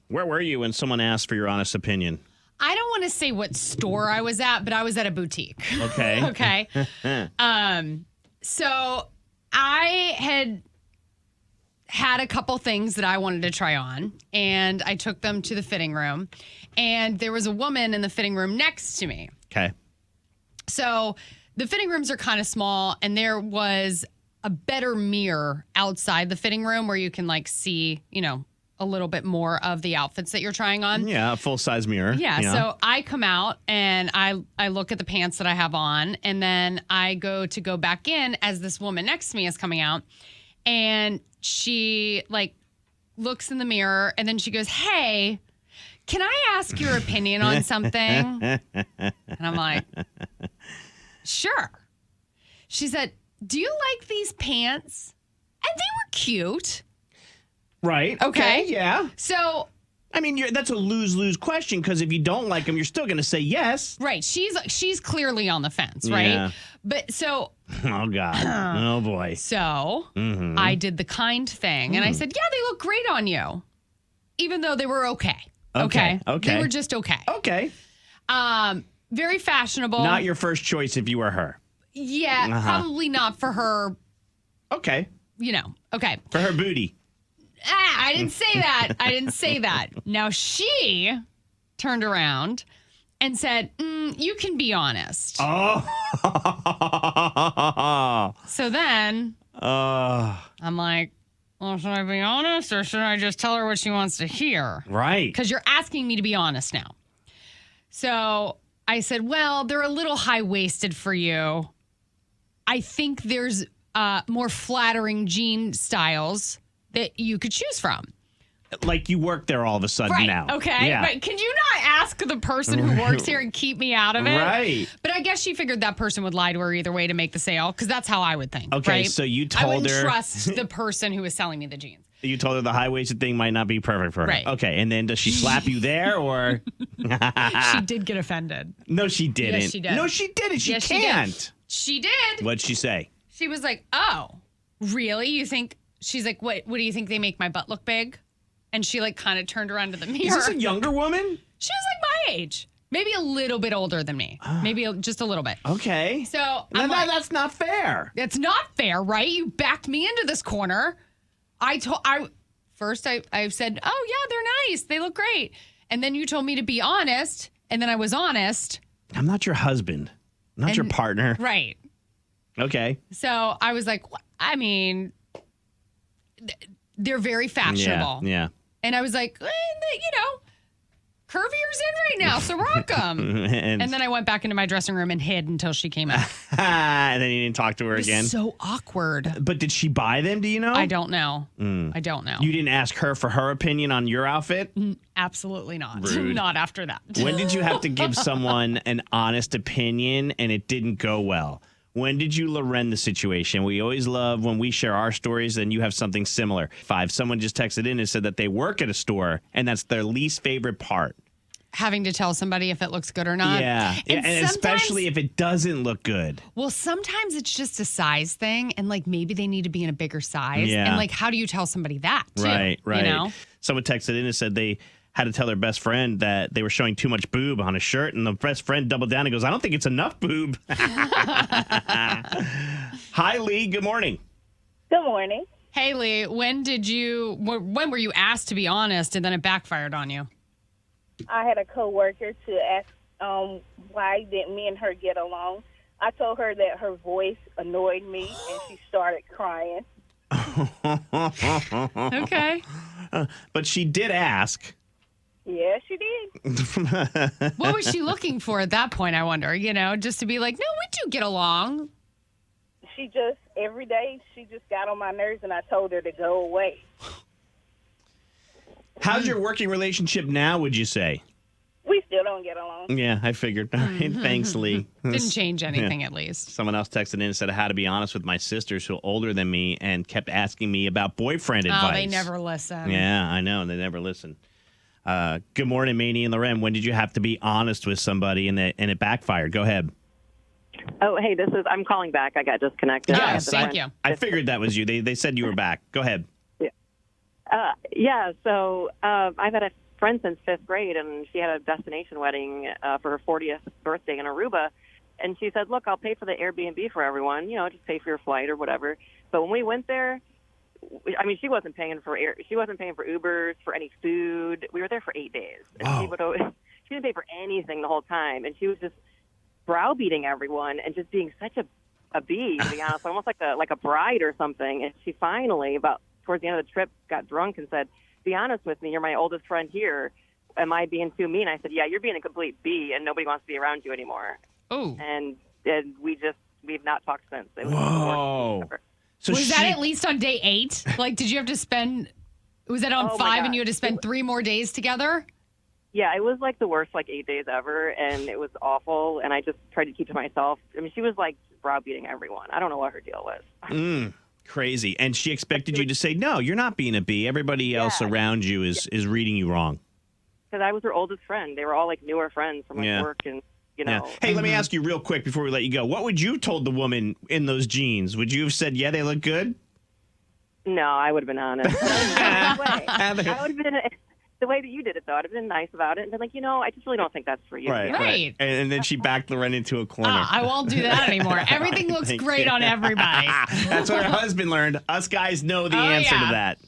Where were you when someone asked for your honest opinion? I don't want to say what store I was at, but I was at a boutique. Okay. Okay. So I had a couple things that I wanted to try on, and I took them to the fitting room, and there was a woman in the fitting room next to me. Okay. So the fitting rooms are kind of small, and there was a better mirror outside the fitting room where you can like see, a little bit more of the outfits that you're trying on. Yeah, a full-size mirror. Yeah, so I come out and I look at the pants that I have on, and then I go back in as this woman next to me is coming out, and she like looks in the mirror, and then she goes, "Hey, can I ask your opinion on something?" And I'm like, "Sure." She said, "Do you like these pants?" And they were cute. Right. Okay. Yeah. So, I mean, that's a lose-lose question because if you don't like them, you're still going to say yes. right. She's clearly on the fence, right? Yeah. But so, Oh, God. Oh, boy. so I did the kind thing and I said, "Yeah, they look great on you." Even though they were okay. Okay. They were just okay. Okay. Very fashionable. Not your first choice if you were her. Yeah, probably not for her, Okay. Okay. For her booty. I didn't say that. I didn't say that. Now she turned around and said, "You can be honest." Oh. So then I'm like, well, should I be honest or should I just tell her what she wants to hear? Right. Because you're asking me to be honest now. So I said, well, they're a little high-waisted for you. I think there's more flattering jean styles that you could choose from. Like you work there all of a sudden now. Okay. Yeah. Right. Can you not ask the person who works here and keep me out of it? Right. But I guess she figured that person would lie to her either way to make the sale, because that's how I would think. Okay, right? so you I told wouldn't her. trust the person who was selling me the jeans. You told her the high-waisted thing might not be perfect for her. Right. Okay, and then does she slap you there or? She did get offended. No, she didn't. Yes, she did. No, she didn't. She Yes, she did. can't. She did. What'd she say? She was like, "Oh, really? You think?" She's like, "What do you think they make my butt look big?" And she like kind of turned around to the mirror. Is this a younger woman? She was like my age. Maybe a little bit older than me. Maybe just a little bit. Okay. So I'm like, that's not fair. it's not fair, right? You backed me into this corner. First I said, "Oh yeah, they're nice. They look great." And then you told me to be honest, and then I was honest. I'm not your husband. I'm not your partner. Right. Okay. So I was like, I mean, they're very fashionable. Yeah. And I was like, Curvier's in right now, so rock them. And then I went back into my dressing room and hid until she came out. And then you didn't talk to her It was again. so awkward. But did she buy them? Do you know? I don't know. I don't know. You didn't ask her for her opinion on your outfit? Absolutely not. Rude. Not after that. When did you have to give someone an honest opinion and it didn't go well? When did you LauRen the situation? We always love when we share our stories and you have something similar. Someone just texted in and said that they work at a store and that's their least favorite part. Having to tell somebody if it looks good or not. Yeah. And especially if it doesn't look good. Well, sometimes it's just a size thing, and like maybe they need to be in a bigger size. Yeah. And like, how do you tell somebody that? Too, Right. You know? Someone texted in and said they had to tell their best friend that they were showing too much boob on a shirt, and the best friend doubled down and goes, "I don't think it's enough boob." Hi, Lee. Good morning. Good morning. Hey, Lee, when were you asked to be honest and then it backfired on you? I had a coworker to ask why didn't me and her get along. I told her that her voice annoyed me, and she started crying. Okay. But she did ask. Yeah, she did. What was she looking for at that point, I wonder? Just to be like, no, we do get along. She just, every day, she just got on my nerves, and I told her to go away. How's your working relationship now, would you say? We still don't get along. Yeah, I figured. All right, thanks, Lee. Didn't change anything, at least. Someone else texted in and said I had to be honest with my sisters who are older than me and kept asking me about boyfriend advice. Oh, they never listen. Yeah, I know. They never listen. Good morning, Maney and LauRen. When did you have to be honest with somebody and it backfired? Go ahead. Oh, hey, I'm calling back. I got disconnected. Yes, thank you. I figured that was you. They said you were back. Go ahead. So I've had a friend since 5th grade, and she had a destination wedding for her 40th birthday in Aruba. And she said, look, I'll pay for the Airbnb for everyone, just pay for your flight or whatever. But when we went there, I mean, she wasn't paying for Ubers, for any food. We were there for 8 days. And Wow. she didn't pay for anything the whole time. And she was just browbeating everyone and just being such a bee, to be honest, almost like a bride or something. And she finally, about towards the end of the trip, got drunk and said, be honest with me, you're my oldest friend here. Am I being too mean? I said, yeah, you're being a complete bee, and nobody wants to be around you anymore. Oh. And we've not talked since. It was Whoa. So was that at least on day 8? Like, did you have to spend, was that on 5 and you had to spend 3 more days together? Yeah, it was like the worst 8 days ever, and it was awful, and I just tried to keep to myself. I mean, she was browbeating everyone. I don't know what her deal was. Crazy. And she expected you to say, no, you're not being a bee. Everybody else around you is reading you wrong. Because I was her oldest friend. They were all newer friends from work and, Hey, let me ask you real quick before we let you go. What would you have told the woman in those jeans? Would you have said, yeah, they look good? No, I would have been honest. I would have been the way that you did it, though. I'd have been nice about it and been like, I just really don't think that's for you. Right. And then she backed LauRen into a corner. I won't do that anymore. Everything looks great on everybody. That's what her husband learned. Us guys know the answer to that.